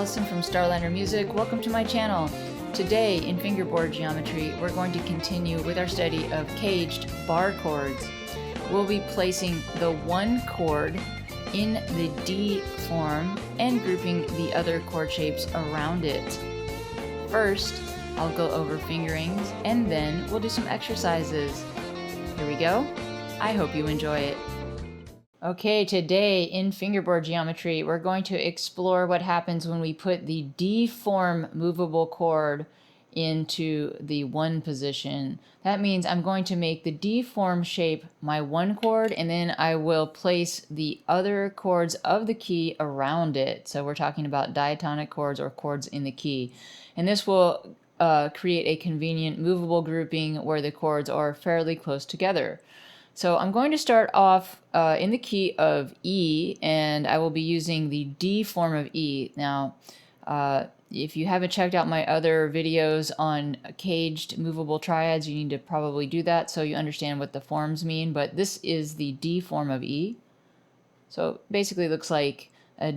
Allison from Starliner Music. Welcome to my channel. Today in fingerboard geometry, we're going to continue with our study of caged bar chords. We'll be placing the one chord in the D form and grouping the other chord shapes around it. First, I'll go over fingerings and then we'll do some exercises. Here we go. I hope you enjoy it. Okay, today in fingerboard geometry, we're going to explore what happens when we put the D form movable chord into the one position. That means I'm going to make the D form shape my one chord, and then I will place the other chords of the key around it. So we're talking about diatonic chords or chords in the key. And this will create a convenient movable grouping where the chords are fairly close together. So I'm going to start off in the key of E, and I will be using the D form of E. Now, if you haven't checked out my other videos on caged movable triads, you need to probably do that so you understand what the forms mean, but this is the D form of E. So basically it looks like a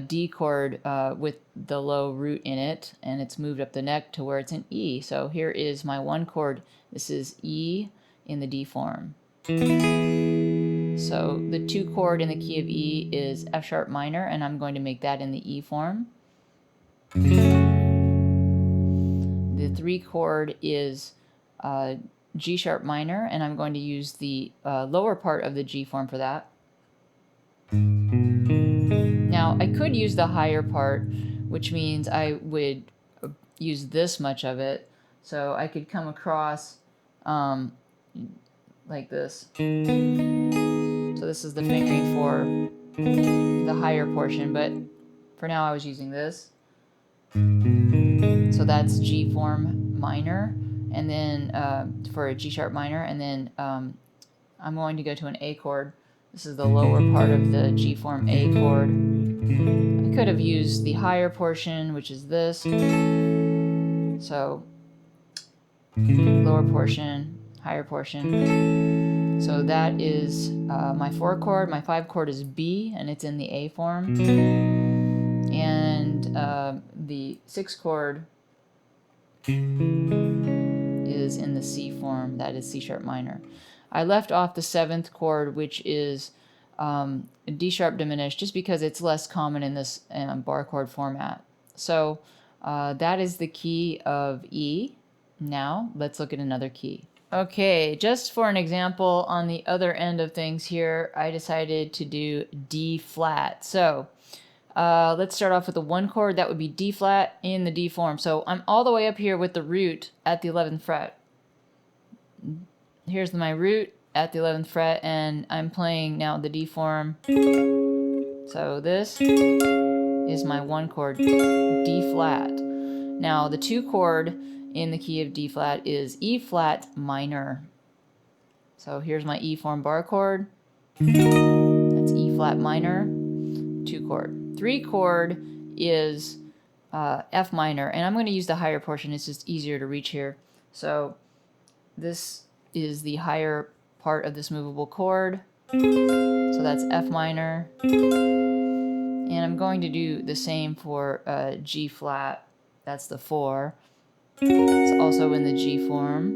D chord with the low root in it, and it's moved up the neck to where it's an E. So here is my one chord. This is E in the D form. So the two chord in the key of E is F sharp minor, and I'm going to make that in the E form. The three chord is G sharp minor, and I'm going to use the lower part of the G form for that. Now I could use the higher part, which means I would use this much of it. So I could come across like this. So this is the fingering for the higher portion, but for now I was using this. So that's G form minor, and then for a G sharp minor, and then I'm going to go to an A chord. This is the lower part of the G form A chord. I could have used the higher portion, which is this. So lower portion, higher portion. So that is my 4 chord. My 5 chord is B, and it's in the A form. And the 6 chord is in the C form. That is C sharp minor. I left off the 7th chord, which is D sharp diminished, just because it's less common in this bar chord format. So that is the key of E. Now let's look at another key. Okay, just for an example, on the other end of things here, I decided to do D flat. So let's start off with the one chord. That would be D flat in the D form. So I'm all the way up here with the root at the 11th fret. Here's my root at the 11th fret, and I'm playing now the D form. So this is my one chord, D flat. Now the 2 chord in the key of D flat is E flat minor. So here's my E form bar chord. That's E flat minor, 2 chord. 3 chord is F minor, and I'm going to use the higher portion. It's just easier to reach here. So this is the higher part of this movable chord. So that's F minor. And I'm going to do the same for G flat. That's the 4. It's also in the G form.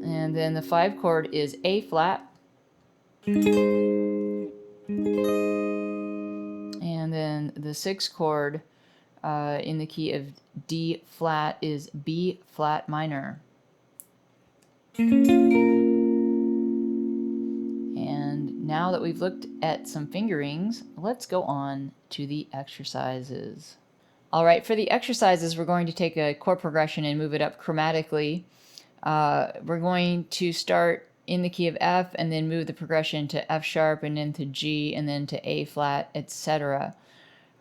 And then the 5 chord is A flat. And then the 6 chord in the key of D flat is B flat minor. And now that we've looked at some fingerings, let's go on to the exercises. All right, for the exercises, we're going to take a chord progression and move it up chromatically. We're going to start in the key of F and then move the progression to F sharp and then to G and then to A flat, etc.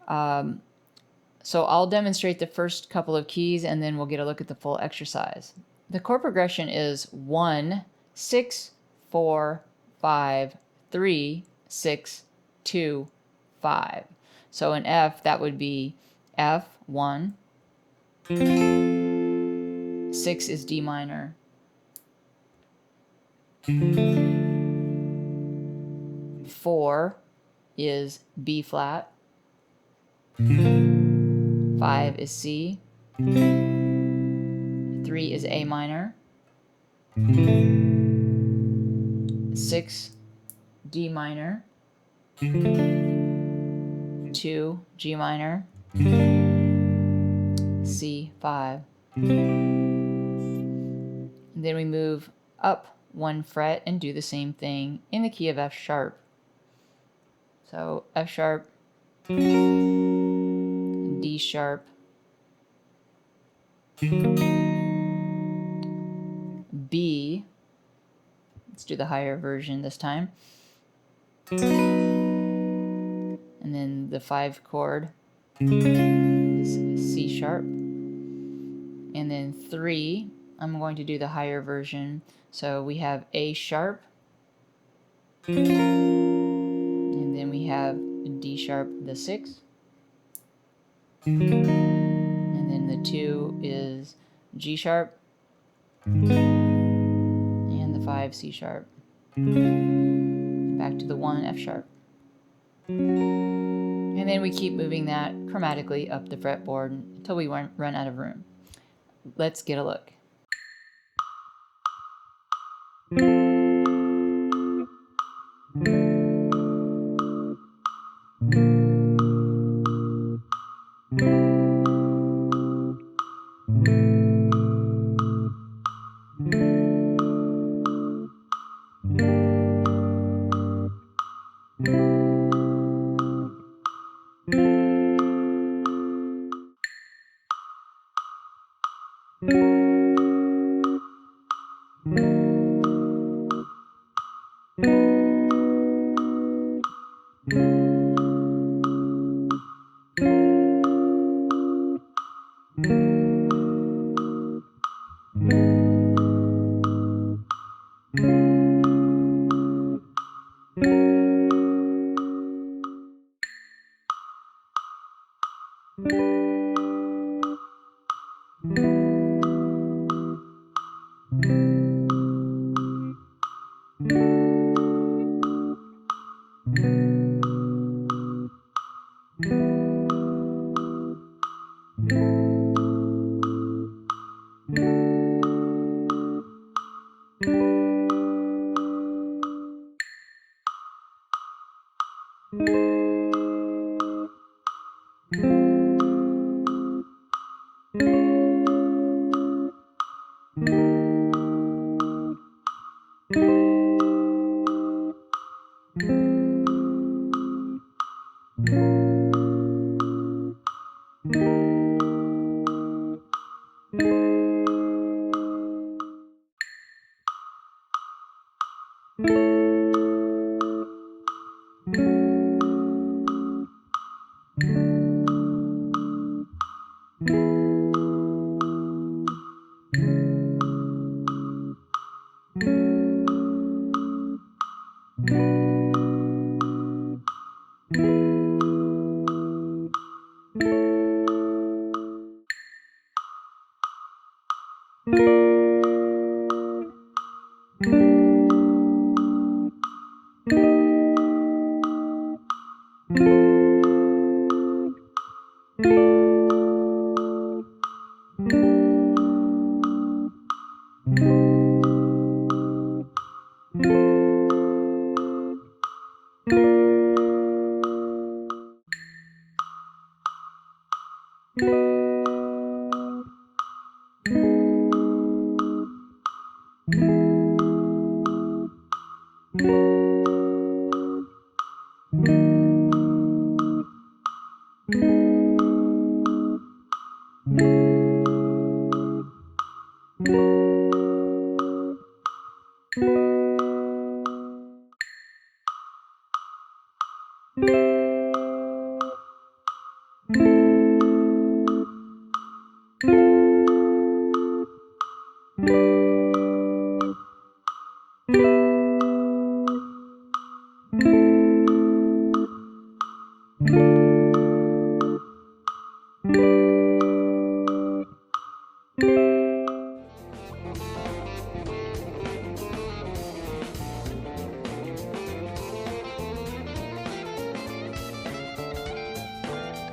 So I'll demonstrate the first couple of keys and then we'll get a look at the full exercise. The chord progression is 1, 6, 4, 5, 3, 6, 2, 5. So in F, that would be F, 1, 6 is D minor, 4 is B flat, 5 is C, 3 is A minor, 6 D minor, 2 G minor, C, 5. And then we move up 1 fret and do the same thing in the key of F sharp. So F sharp, D sharp, B, let's do the higher version this time, and then the 5 chord is C sharp, and then 3, I'm going to do the higher version, so we have A sharp, and then we have D sharp, the 6, and then the 2 is G sharp, and the 5 C sharp, back to the 1 F sharp, and then we keep moving that chromatically up the fretboard until we run out of room. Let's get a look.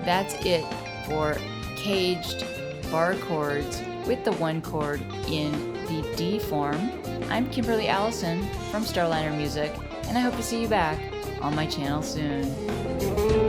That's it for caged bar chords with the one chord in the D form. I'm Kimberly Allison from Starliner Music, and I hope to see you back on my channel soon.